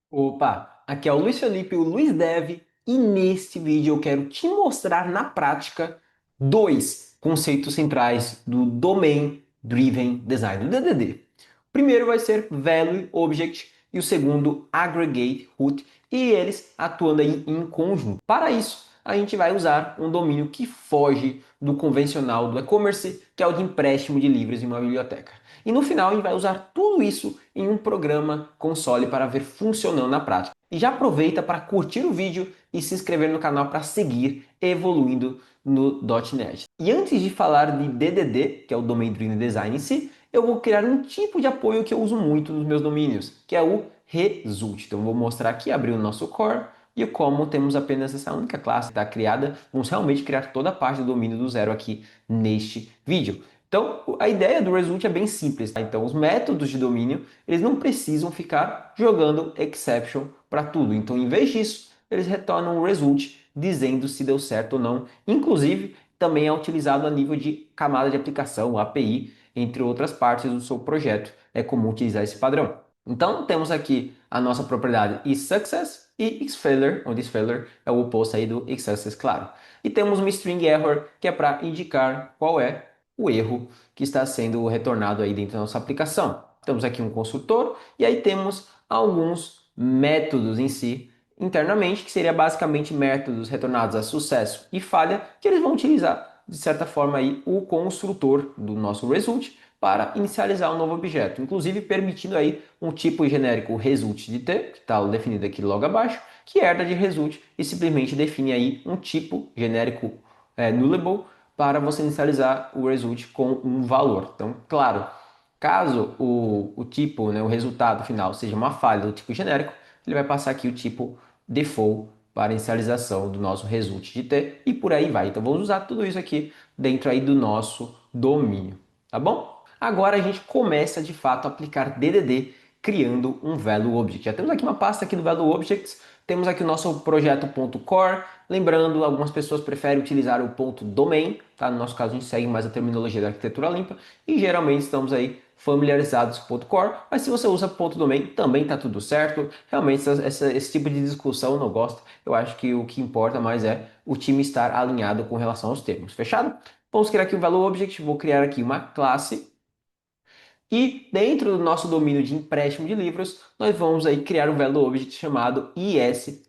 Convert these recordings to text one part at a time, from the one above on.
Opa, aqui é o Luiz Felipe, o Luiz Dev, e neste vídeo eu quero te mostrar na prática dois conceitos centrais do Domain Driven Design, do DDD. O primeiro vai ser Value Object e o segundo Aggregate Root, e eles atuando aí em conjunto. Para isso, a gente vai usar um domínio que foge do convencional do e-commerce, que é o de empréstimo de livros em uma biblioteca. E no final a gente vai usar tudo isso em um programa console para ver funcionando na prática. E já aproveita para curtir o vídeo e se inscrever no canal para seguir evoluindo no .NET. E antes de falar de DDD, que é o Domain Driven Design em si, eu vou criar um tipo de apoio que eu uso muito nos meus domínios, que é o Result. Então vou mostrar aqui, abrir o nosso core, e como temos apenas essa única classe que está criada, vamos realmente criar toda a parte do domínio do zero aqui neste vídeo. Então, a ideia do result é bem simples, tá? Então, os métodos de domínio, eles não precisam ficar jogando exception para tudo. Então, em vez disso, eles retornam o result dizendo se deu certo ou não. Inclusive, também é utilizado a nível de camada de aplicação, API, entre outras partes do seu projeto. É comum utilizar esse padrão. Então, temos aqui a nossa propriedade isSuccess e isFailure, onde isFailure é o oposto aí do isSuccess, claro. E temos uma string error, que é para indicar qual é o erro que está sendo retornado aí dentro da nossa aplicação. Temos aqui um construtor e aí temos alguns métodos em si internamente, que seria basicamente métodos retornados a sucesso e falha, que eles vão utilizar de certa forma aí o construtor do nosso result para inicializar um novo objeto, inclusive permitindo aí um tipo genérico result de t, que está definido aqui logo abaixo, que herda de result e simplesmente define aí um tipo genérico nullable para você inicializar o result com um valor. Então, claro, caso o tipo, né, o resultado final seja uma falha do tipo genérico, ele vai passar aqui o tipo default para inicialização do nosso result de t e por aí vai. Então vamos usar tudo isso aqui dentro aí do nosso domínio, tá bom? Agora a gente começa de fato a aplicar DDD criando um Value Object. Já temos aqui uma pasta aqui do Value Objects, temos aqui o nosso projeto .core, lembrando, algumas pessoas preferem utilizar o .domain, tá? No nosso caso a gente segue mais a terminologia da arquitetura limpa e geralmente estamos aí familiarizados com o .core, mas se você usa .domain também está tudo certo. Realmente esse tipo de discussão eu não gosto, eu acho que o que importa mais é o time estar alinhado com relação aos termos, fechado? Vamos criar aqui um Value Object, vou criar aqui uma classe e dentro do nosso domínio de empréstimo de livros, nós vamos aí criar um Value Object chamado ISBN.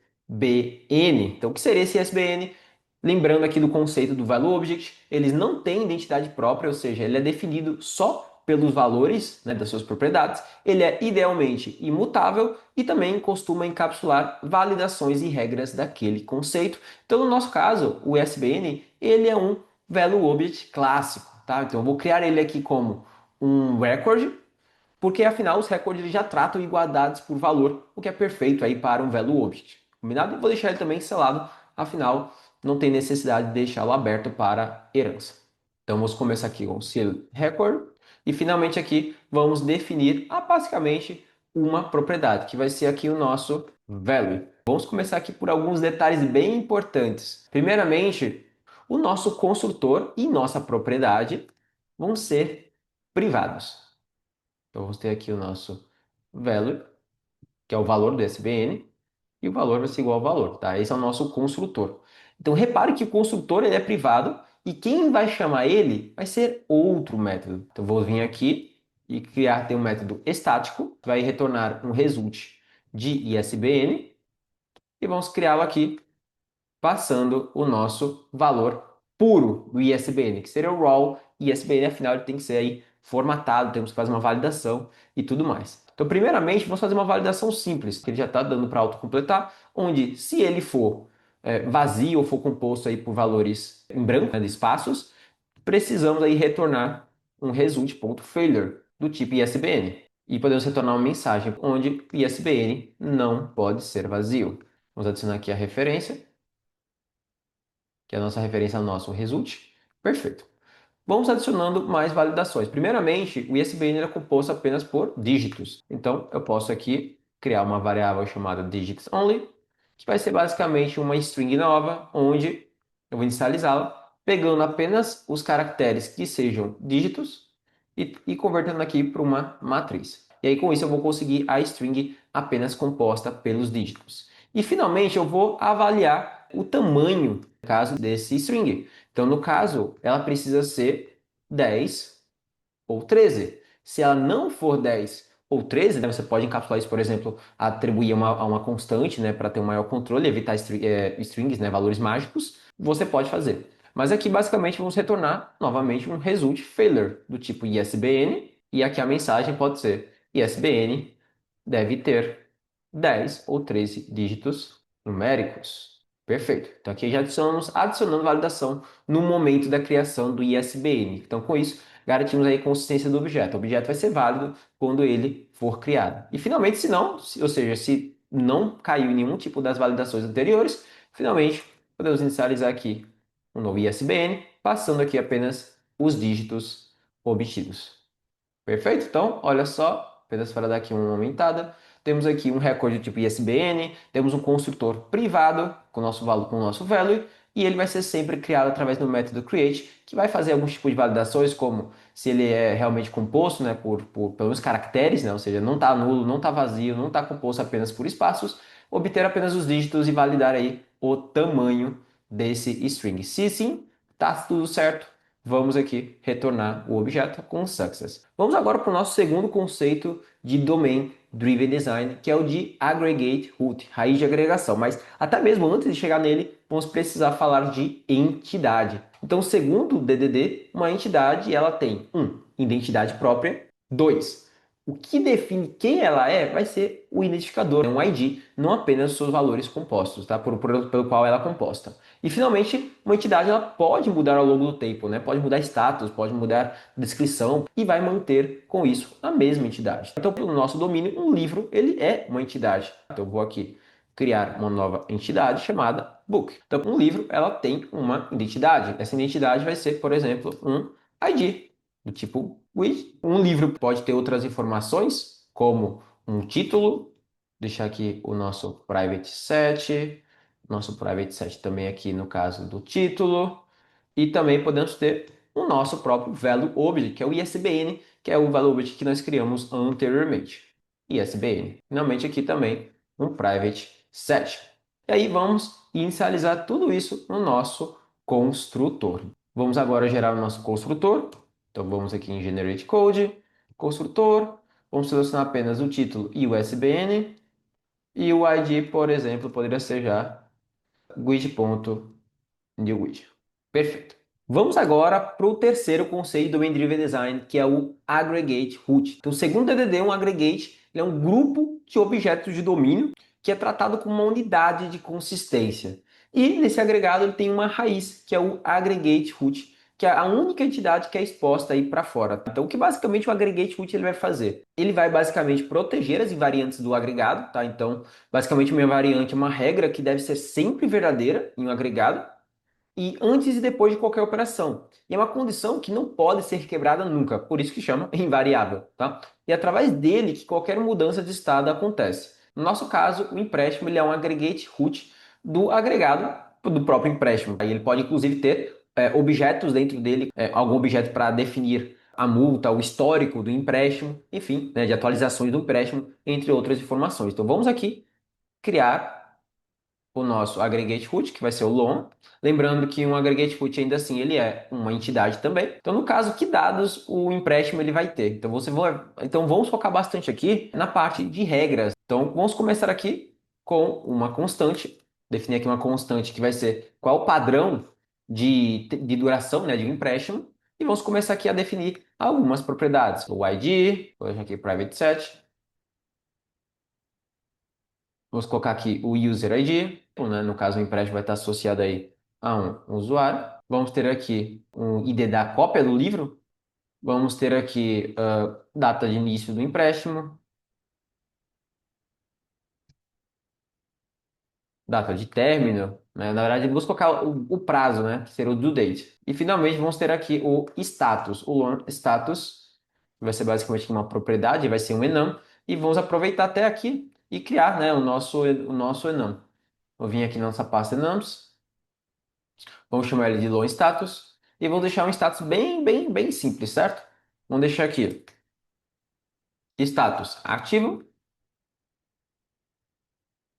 Então, o que seria esse ISBN? Lembrando aqui do conceito do Value Object, eles não têm identidade própria, ou seja, ele é definido só pelos valores, né, das suas propriedades. Ele é idealmente imutável e também costuma encapsular validações e regras daquele conceito. Então, no nosso caso, o ISBN, ele é um Value Object clássico, tá? Então, eu vou criar ele aqui como um record, porque afinal os records eles já tratam igualdades por valor, o que é perfeito aí para um value object. Combinado? E vou deixar ele também selado, afinal não tem necessidade de deixá-lo aberto para herança. Então vamos começar aqui com o seal record e finalmente aqui vamos definir basicamente uma propriedade, que vai ser aqui o nosso value. Vamos começar aqui por alguns detalhes bem importantes. Primeiramente, o nosso construtor e nossa propriedade vão ser privados. Então vamos ter aqui o nosso value, que é o valor do SBN, e o valor vai ser igual ao valor, tá? Esse é o nosso construtor. Então repare que o construtor ele é privado e quem vai chamar ele vai ser outro método. Então vou vir aqui e criar tem um método estático, que vai retornar um result de ISBN e vamos criá-lo aqui passando o nosso valor puro do ISBN, que seria o raw ISBN, afinal ele tem que ser aí formatado, temos que fazer uma validação e tudo mais. Então, primeiramente, vamos fazer uma validação simples, que ele já está dando para autocompletar, onde se ele for vazio ou for composto aí por valores em branco, né, de espaços, precisamos aí retornar um result.failure do tipo ISBN. E podemos retornar uma mensagem onde o ISBN não pode ser vazio. Vamos adicionar aqui a referência que é a nossa referência ao nosso result. Perfeito. Vamos adicionando mais validações. Primeiramente, o ISBN é composto apenas por dígitos. Então, eu posso aqui criar uma variável chamada digitsOnly, que vai ser basicamente uma string nova, onde eu vou inicializá-la, pegando apenas os caracteres que sejam dígitos e convertendo aqui para uma matriz. E aí, com isso, eu vou conseguir a string apenas composta pelos dígitos. E finalmente eu vou avaliar o tamanho, no caso desse string. Então, no caso, ela precisa ser 10 ou 13. Se ela não for 10 ou 13, né, você pode encapsular isso, por exemplo, atribuir a uma constante, né, para ter um maior controle, evitar strings, né, valores mágicos, você pode fazer. Mas aqui, basicamente, vamos retornar novamente um result failure do tipo ISBN, e aqui a mensagem pode ser ISBN deve ter 10 ou 13 dígitos numéricos. Perfeito. Então aqui já adicionamos adicionando validação no momento da criação do ISBN. Então com isso, garantimos aí consistência do objeto. O objeto vai ser válido quando ele for criado. E finalmente, se não, ou seja, se não caiu em nenhum tipo das validações anteriores, finalmente podemos inicializar aqui um novo ISBN, passando aqui apenas os dígitos obtidos. Perfeito? Então, olha só, apenas para dar aqui uma aumentada. Temos aqui um recorde tipo ISBN, temos um construtor privado com o nosso valor, com o nosso value, e ele vai ser sempre criado através do método create, que vai fazer alguns tipos de validações, como se ele é realmente composto, né, pelos caracteres, né, ou seja, não está nulo, não está vazio, não está composto apenas por espaços, obter apenas os dígitos e validar aí o tamanho desse string. Se sim, está tudo certo, vamos aqui retornar o objeto com success. Vamos agora para o nosso segundo conceito de Domain Driven Design, que é o de Aggregate Root, raiz de agregação. Mas até mesmo antes de chegar nele, vamos precisar falar de entidade. Então, segundo o DDD, uma entidade ela tem identidade própria, 2, o que define quem ela é vai ser o identificador, um ID, não apenas os seus valores compostos, tá? Pelo qual ela é composta. E finalmente, uma entidade ela pode mudar ao longo do tempo, né? Pode mudar status, pode mudar descrição e vai manter com isso a mesma entidade. Então, no nosso domínio, um livro ele é uma entidade. Então, eu vou aqui criar uma nova entidade chamada book. Então, um livro ela tem uma identidade. Essa identidade vai ser, por exemplo, um ID do tipo with. Um livro pode ter outras informações, como um título. Deixar aqui o nosso private set. Nosso private set também aqui no caso do título. E também podemos ter o nosso próprio value object, que é o ISBN, que é o value object que nós criamos anteriormente. ISBN. Finalmente aqui também um private set. E aí vamos inicializar tudo isso no nosso construtor. Vamos agora gerar o nosso construtor. Então vamos aqui em Generate Code, construtor, vamos selecionar apenas o título e o ISBN, e o ID, por exemplo, poderia ser já guide.newWidget. Perfeito. Vamos agora para o terceiro conceito do Domain Driven Design, que é o Aggregate Root. Então, segundo o DDD, um aggregate ele é um grupo de objetos de domínio que é tratado como uma unidade de consistência. E nesse agregado ele tem uma raiz, que é o Aggregate Root, que é a única entidade que é exposta aí para fora. Então, o que basicamente o Aggregate Root ele vai fazer? Ele vai basicamente proteger as invariantes do agregado, tá? Então, basicamente uma invariante é uma regra que deve ser sempre verdadeira em um agregado, e antes e depois de qualquer operação. E é uma condição que não pode ser quebrada nunca, por isso que chama invariável, tá? E é através dele que qualquer mudança de estado acontece. No nosso caso, o empréstimo ele é um aggregate root do agregado do próprio empréstimo. Aí ele pode inclusive ter objetos dentro dele, algum objeto para definir a multa, o histórico do empréstimo, enfim, né, de atualizações do empréstimo, entre outras informações. Então vamos aqui criar o nosso aggregate root, que vai ser o loan. Lembrando que um aggregate root ainda assim ele é uma entidade também. Então, no caso, que dados o empréstimo ele vai ter? Então vamos focar bastante aqui na parte de regras. Então, vamos começar aqui com uma constante. Definir aqui uma constante que vai ser qual o padrão de duração, né, de um empréstimo. E vamos começar aqui a definir algumas propriedades. O ID, vou deixar aqui private set. Vamos colocar aqui o user ID, né? No caso, o empréstimo vai estar associado aí a um usuário. Vamos ter aqui um ID da cópia do livro. Vamos ter aqui data de início do empréstimo, data de término, né? Na verdade, vamos colocar o prazo, né? Que seria o due date. E finalmente vamos ter aqui o status, o loan status, que vai ser basicamente uma propriedade, vai ser um enum. E vamos aproveitar até aqui e criar, né, o nosso enum. Vou vir aqui na nossa pasta enums. Vamos chamar ele de loan status e vou deixar um status bem, bem, bem simples, certo? Vamos deixar aqui status ativo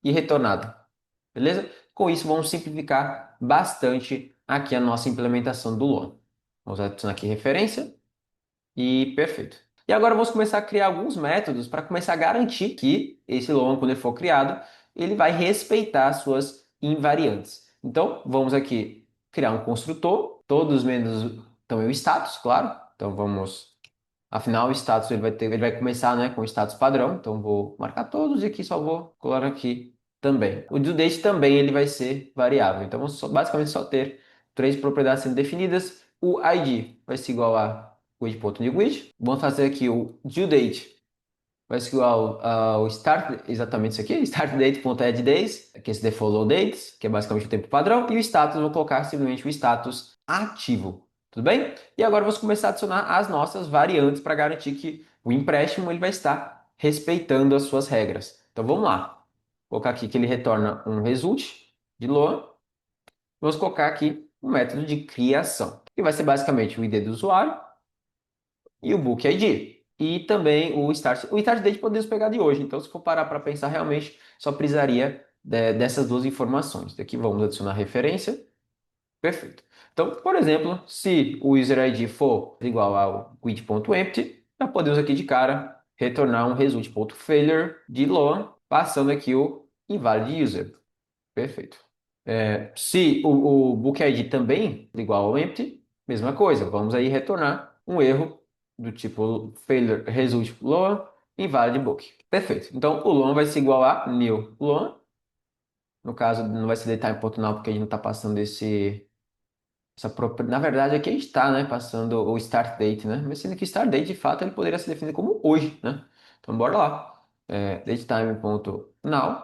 e retornado. Beleza? Com isso, vamos simplificar bastante aqui a nossa implementação do Loan. Vamos adicionar aqui referência e perfeito. E agora vamos começar a criar alguns métodos para começar a garantir que esse Loan, quando ele for criado, ele vai respeitar suas invariantes. Então, vamos aqui criar um construtor, todos menos também o status, claro. Então, vamos. Afinal, o status ele vai começar, né, com o status padrão. Então, vou marcar todos e aqui só vou colar aqui também. O due date também ele vai ser variável. Então, vamos basicamente só ter três propriedades sendo definidas. O ID vai ser igual a widget.newWidget. Vamos fazer aqui o due date vai ser igual ao start, exatamente isso aqui, startDate.addDays, que é esse default load dates, que é basicamente o tempo padrão, e o status, eu vou colocar simplesmente o status ativo, tudo bem? E agora vamos começar a adicionar as nossas variantes para garantir que o empréstimo ele vai estar respeitando as suas regras. Então vamos lá, vou colocar aqui que ele retorna um result de loan, vamos colocar aqui um método de criação, que vai ser basicamente o ID do usuário, e o Book ID. E também o Start Date podemos pegar de hoje. Então, se for parar para pensar, realmente só precisaria dessas duas informações. Aqui vamos adicionar referência. Perfeito. Então, por exemplo, se o user ID for igual ao quit.empty, já podemos aqui de cara retornar um result.failure de loan, passando aqui o invalid user. Perfeito. Se o book ID também é igual ao empty, mesma coisa. Vamos aí retornar um erro do tipo failure result loan invalid book. Perfeito. Então o loan vai ser igual a new loan. No caso, não vai ser daytime.now porque a gente não está passando na verdade, aqui a gente está, né, passando o start date, né? Mas sendo que start date, de fato, ele poderia ser definido como hoje, né? Então bora lá. Datetime.now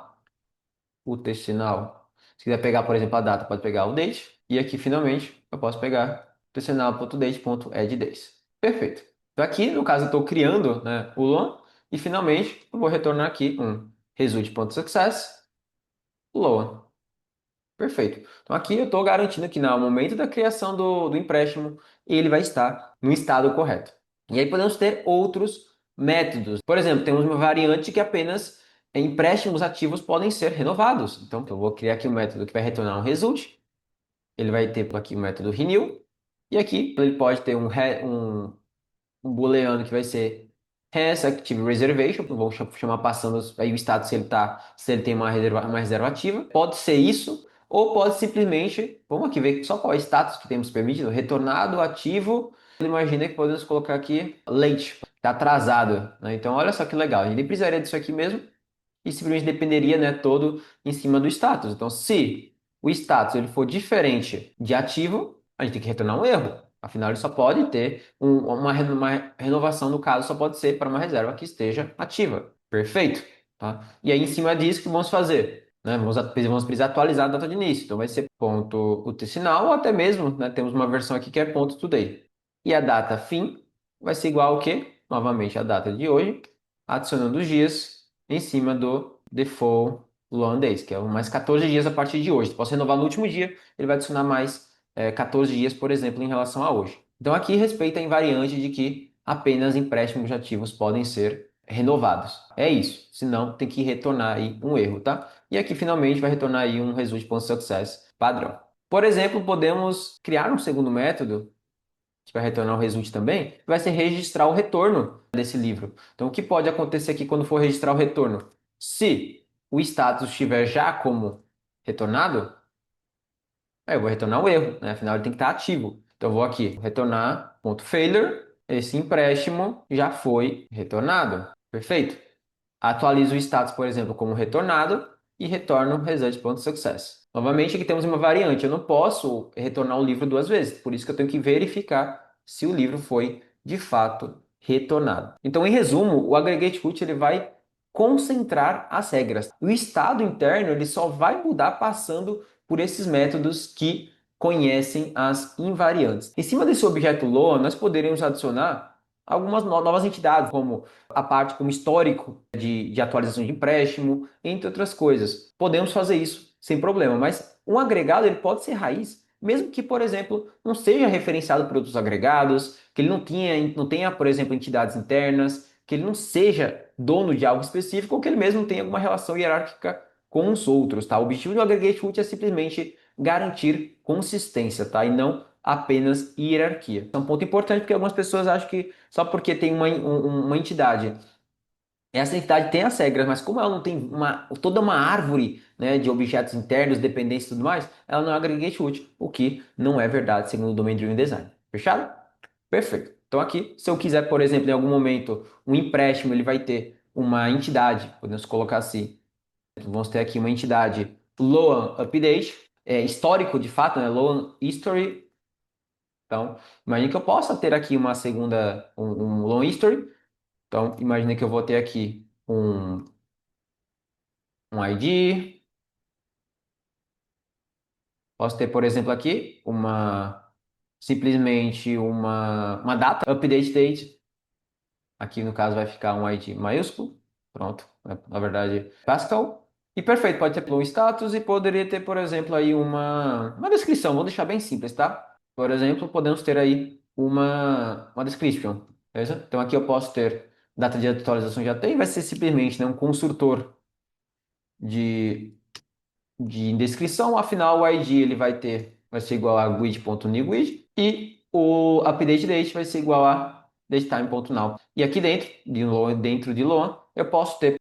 o texto final. Se quiser pegar, por exemplo, a data, pode pegar o date. E aqui, finalmente, eu posso pegar textfinal.date.addDays. Perfeito. Então aqui, no caso, eu estou criando, né, o LOAN. E finalmente, eu vou retornar aqui um result.success LOAN. Perfeito. Então aqui eu estou garantindo que no momento da criação do empréstimo, ele vai estar no estado correto. E aí podemos ter outros métodos. Por exemplo, temos uma variante que apenas empréstimos ativos podem ser renovados. Então eu vou criar aqui um método que vai retornar um result. Ele vai ter aqui o método renew. E aqui ele pode ter um booleano que vai ser has active reservation, vamos chamar passando aí o status se ele tem uma reserva ativa. Pode ser isso, ou pode simplesmente, vamos aqui ver só qual é o status que temos permitido, retornado, ativo. Imagina que podemos colocar aqui late, está atrasado, né? Então olha só que legal, a gente nem precisaria disso aqui mesmo, e simplesmente dependeria, né, todo em cima do status. Então, se o status ele for diferente de ativo, a gente tem que retornar um erro. Afinal, ele só pode ter uma renovação, no caso, só pode ser para uma reserva que esteja ativa. Perfeito? Tá? E aí, em cima disso, o que vamos fazer? Né? Vamos precisar atualizar a data de início. Então, vai ser ponto UTSinal ou até mesmo, né, temos uma versão aqui que é ponto today. E a data fim vai ser igual ao quê? Novamente, a data de hoje, adicionando os dias em cima do default loan days, que é mais 14 dias a partir de hoje. Posso renovar no último dia, ele vai adicionar mais 14 dias, por exemplo, em relação a hoje. Então aqui respeita a invariante de que apenas empréstimos de ativos podem ser renovados. É isso, senão tem que retornar aí um erro, tá? E aqui finalmente vai retornar aí um result.success padrão. Por exemplo, podemos criar um segundo método que vai retornar o result também, vai ser registrar o retorno desse livro. Então, o que pode acontecer aqui quando for registrar o retorno? Se o status estiver já como retornado, eu vou retornar o erro, né? Afinal, ele tem que estar ativo. Então, eu vou aqui, retornar ponto .failure, esse empréstimo já foi retornado. Perfeito? Atualizo o status, por exemplo, como retornado e retorno result.success. Novamente, aqui temos uma variante. Eu não posso retornar o livro duas vezes, por isso que eu tenho que verificar se o livro foi de fato retornado. Então, em resumo, o aggregate root ele vai concentrar as regras. O estado interno ele só vai mudar passando por esses métodos que conhecem as invariantes. Em cima desse objeto Loan, nós poderíamos adicionar algumas novas entidades, como a parte como histórico de atualização de empréstimo, entre outras coisas. Podemos fazer isso sem problema, mas um agregado ele pode ser raiz, mesmo que, por exemplo, não seja referenciado por outros agregados, que ele não tenha, por exemplo, entidades internas, que ele não seja dono de algo específico ou que ele mesmo tenha alguma relação hierárquica com os outros, tá? O objetivo do aggregate root é simplesmente garantir consistência, tá? E não apenas hierarquia. É um ponto importante porque algumas pessoas acham que só porque tem uma entidade, essa entidade tem as regras, mas como ela não tem toda uma árvore, né, de objetos internos, dependências e tudo mais, ela não é aggregate root, o que não é verdade segundo o Domain Driven Design. Fechado? Perfeito. Então aqui, se eu quiser, por exemplo, em algum momento, um empréstimo, ele vai ter uma entidade, podemos colocar assim, vamos ter aqui uma entidade Loan Update, histórico de fato, né, Loan History. Então, imagine que eu possa ter aqui uma segunda, um Loan History. Então, imagine que eu vou ter aqui um ID. Posso ter, por exemplo, aqui simplesmente uma data, update date. Aqui no caso vai ficar um ID maiúsculo. Pronto, né? Na verdade, Pascal. E perfeito, pode ter um status e poderia ter, por exemplo, aí uma descrição. Vou deixar bem simples, tá? Por exemplo, podemos ter aí uma description, beleza? Então aqui eu posso ter data de atualização já tem, vai ser simplesmente, né, um construtor de de descrição, afinal o ID ele vai ser igual a guide.newguide e o update date vai ser igual a datetime.now. E aqui dentro de Loan, eu posso ter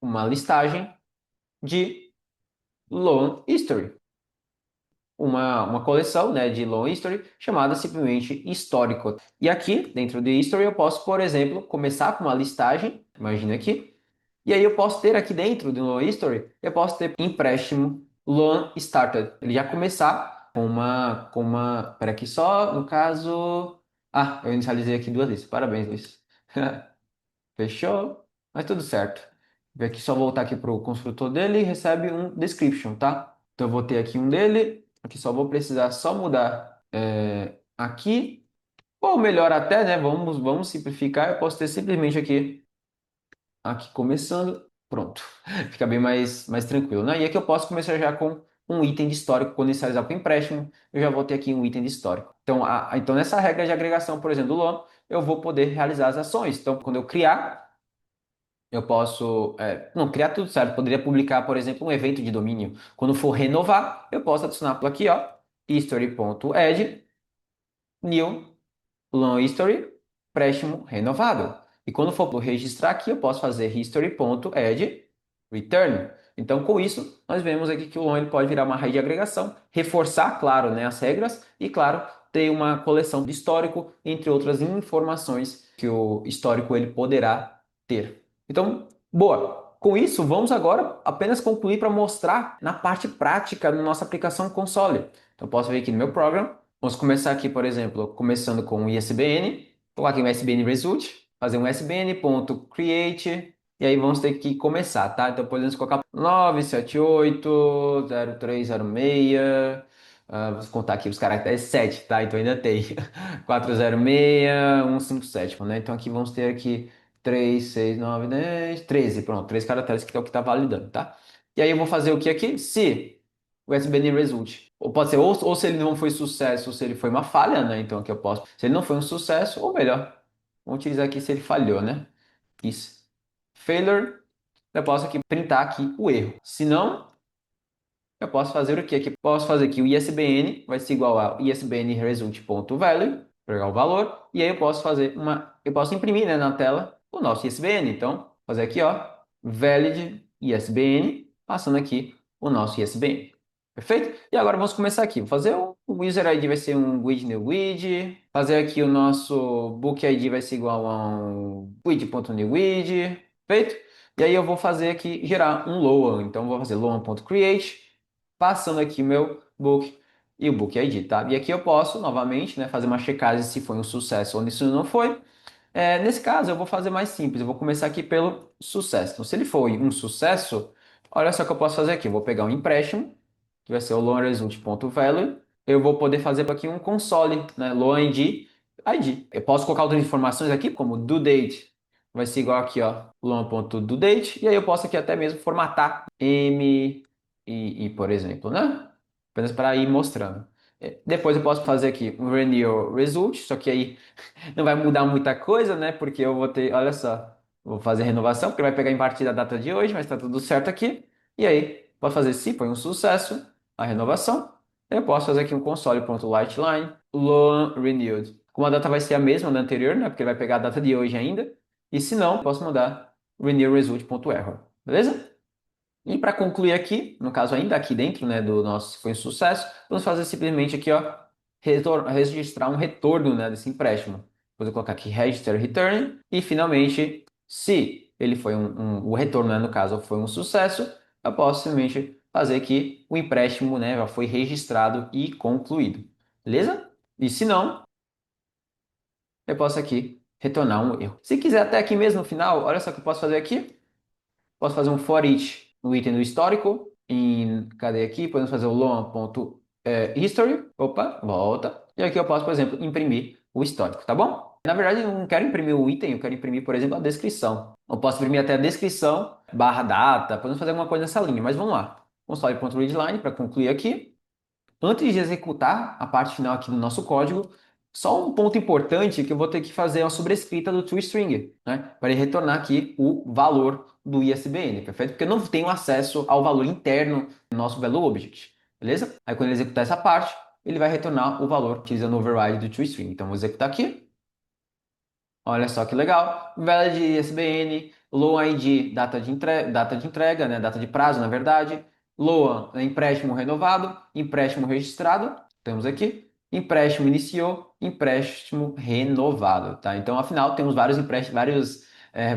uma listagem de Loan History, uma coleção, né, de Loan History chamada simplesmente histórico. E aqui, dentro de History, eu posso, por exemplo, começar com uma listagem, imagina aqui, e aí eu posso ter aqui dentro do Loan History, eu posso ter empréstimo Loan Started. Ele já começar pera aqui só, no caso, eu inicializei aqui duas vezes. Parabéns, Luiz. Fechou? Mas tudo certo. Vou aqui só voltar aqui para o construtor dele e recebe um description, tá? Então eu vou ter aqui um dele, aqui só vou precisar só mudar aqui, ou melhor até, né? Vamos simplificar, eu posso ter simplesmente aqui começando, pronto. Fica bem mais tranquilo, né? E aqui eu posso começar já com um item de histórico, quando inicializar com empréstimo, eu já vou ter aqui um item de histórico. Então, então nessa regra de agregação, por exemplo, do LOAN, eu vou poder realizar as ações. Então, quando eu criar, eu posso, não, criar tudo certo. Poderia publicar, por exemplo, um evento de domínio. Quando for renovar, eu posso adicionar por aqui, ó, history.add new long history, empréstimo renovado. E quando for registrar aqui, eu posso fazer history.add return. Então, com isso, nós vemos aqui que o long ele pode virar uma raiz de agregação, reforçar, claro, né, as regras e, claro, ter uma coleção de histórico, entre outras informações que o histórico ele poderá ter. Então, boa. Com isso, vamos agora apenas concluir para mostrar na parte prática da nossa aplicação console. Então, posso vir aqui no meu program. Vamos começar aqui, por exemplo, começando com o ISBN. Colocar aqui um ISBN result, fazer um sbn.create e aí vamos ter que começar, tá? Então podemos colocar 9780306. Vou contar aqui os caracteres 7, tá? Então ainda tem 406157, né? Então aqui vamos ter aqui 3, 6, 9, 10, 13. Pronto, 13 caracteres que é o que está validando, tá? E aí eu vou fazer o que aqui? Se o SBN result. Ou pode ser, ou se ele não foi sucesso, ou se ele foi uma falha, né? Então aqui eu posso. Se ele não foi um sucesso, ou melhor, vamos utilizar aqui se ele falhou, né? Isso. Failure, eu posso aqui printar aqui o erro. Se não, eu posso fazer o quê? Aqui posso fazer aqui o ISBN vai ser igual a ISBN result.value, pegar o valor, e aí eu posso fazer eu posso imprimir, né, na tela o nosso ISBN. Então, fazer aqui, ó, valid ISBN, passando aqui o nosso ISBN. Perfeito? E agora vamos começar aqui. Vou fazer o user ID vai ser um guide new guide. Fazer aqui o nosso book ID vai ser igual a um guide.newguide. Perfeito? E aí eu vou fazer aqui gerar um Loan. Então vou fazer loan.create, passando aqui o meu book e o book ID, tá? E aqui eu posso novamente, né, fazer uma checagem se foi um sucesso ou se não foi. Nesse caso eu vou fazer mais simples. Eu vou começar aqui pelo sucesso. Então se ele foi um sucesso, olha só o que eu posso fazer aqui. Eu vou pegar um empréstimo que vai ser o loanresult.value. Eu vou poder fazer aqui um console, né? Loan ID. Eu posso colocar outras informações aqui, como due date, vai ser igual aqui, ó, loan.duedate, e aí eu posso aqui até mesmo formatar por exemplo, né? Apenas para ir mostrando. Depois eu posso fazer aqui um renew result, só que aí não vai mudar muita coisa, né? Porque eu vou ter, olha só, vou fazer renovação, porque vai pegar em partida a data de hoje, mas está tudo certo aqui. E aí Posso fazer se foi um sucesso a renovação. Eu posso fazer aqui um console.lightline, Loan renewed. Como a data vai ser a mesma da anterior, né? Porque ele vai pegar a data de hoje ainda. E se não, posso mandar renew result.error. Beleza? E para concluir aqui, no caso ainda aqui dentro, né, do nosso foi um sucesso, vamos fazer simplesmente aqui, ó, registrar um retorno, né, desse empréstimo. Vou colocar aqui register return e finalmente, se ele foi o retorno, né, no caso foi um sucesso, eu posso simplesmente fazer que o empréstimo, né, já foi registrado e concluído. Beleza? E se não, eu posso aqui retornar um erro. Se quiser até aqui mesmo no final, olha só o que eu posso fazer aqui. Posso fazer um for each no item do histórico. Cadê aqui? Podemos fazer o long.history. Opa, volta. E aqui eu posso, por exemplo, imprimir o histórico, tá bom? Na verdade, eu não quero imprimir o item, eu quero imprimir, por exemplo, a descrição. Eu posso imprimir até a descrição, barra data, podemos fazer alguma coisa nessa linha, mas vamos lá. Console.readline para concluir aqui. Antes de executar a parte final aqui do nosso código, só um ponto importante que eu vou ter que fazer é uma sobrescrita do toString, né? Para ele retornar aqui o valor do ISBN, perfeito? Porque eu não tenho acesso ao valor interno do nosso ValueObject, beleza? Aí quando ele executar essa parte, ele vai retornar o valor utilizando o override do toString. Então vou executar aqui. Olha só que legal. Valid ISBN, Loan ID, data de entrega, né? Data de prazo, na verdade. Loan, né, empréstimo renovado, empréstimo registrado. Temos aqui. Empréstimo iniciou, empréstimo renovado, tá? Então, afinal, temos vários empréstimos,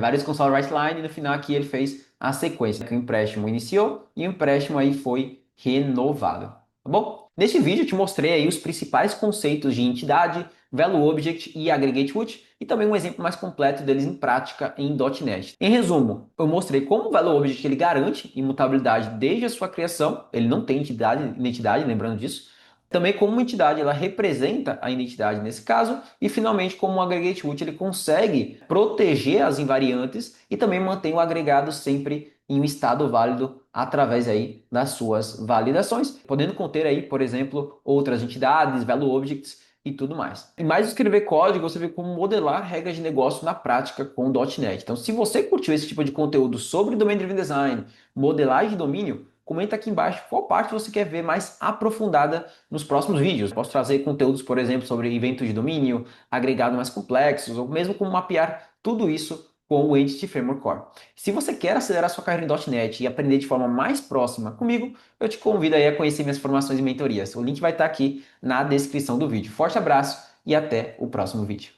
vários console write line, e no final aqui ele fez a sequência, que o empréstimo iniciou e o empréstimo aí foi renovado, tá bom? Neste vídeo eu te mostrei aí os principais conceitos de entidade, Value Object e Aggregate Root, e também um exemplo mais completo deles em prática em .NET. Em resumo, eu mostrei como o Value Object ele garante imutabilidade desde a sua criação, ele não tem identidade, lembrando disso. Também como uma entidade ela representa a identidade nesse caso, e finalmente como o Aggregate Root ele consegue proteger as invariantes e também mantém o agregado sempre em um estado válido através aí das suas validações, podendo conter aí, por exemplo, outras entidades, value objects e tudo mais. E mais escrever código, você vê como modelar regras de negócio na prática com o .NET. Então, se você curtiu esse tipo de conteúdo sobre Domain Driven Design, modelagem de domínio, comenta aqui embaixo qual parte você quer ver mais aprofundada nos próximos vídeos. Posso trazer conteúdos, por exemplo, sobre eventos de domínio, agregados mais complexos, ou mesmo como mapear tudo isso com o Entity Framework Core. Se você quer acelerar sua carreira em .NET e aprender de forma mais próxima comigo, eu te convido aí a conhecer minhas formações e mentorias. O link vai estar aqui na descrição do vídeo. Forte abraço e até o próximo vídeo.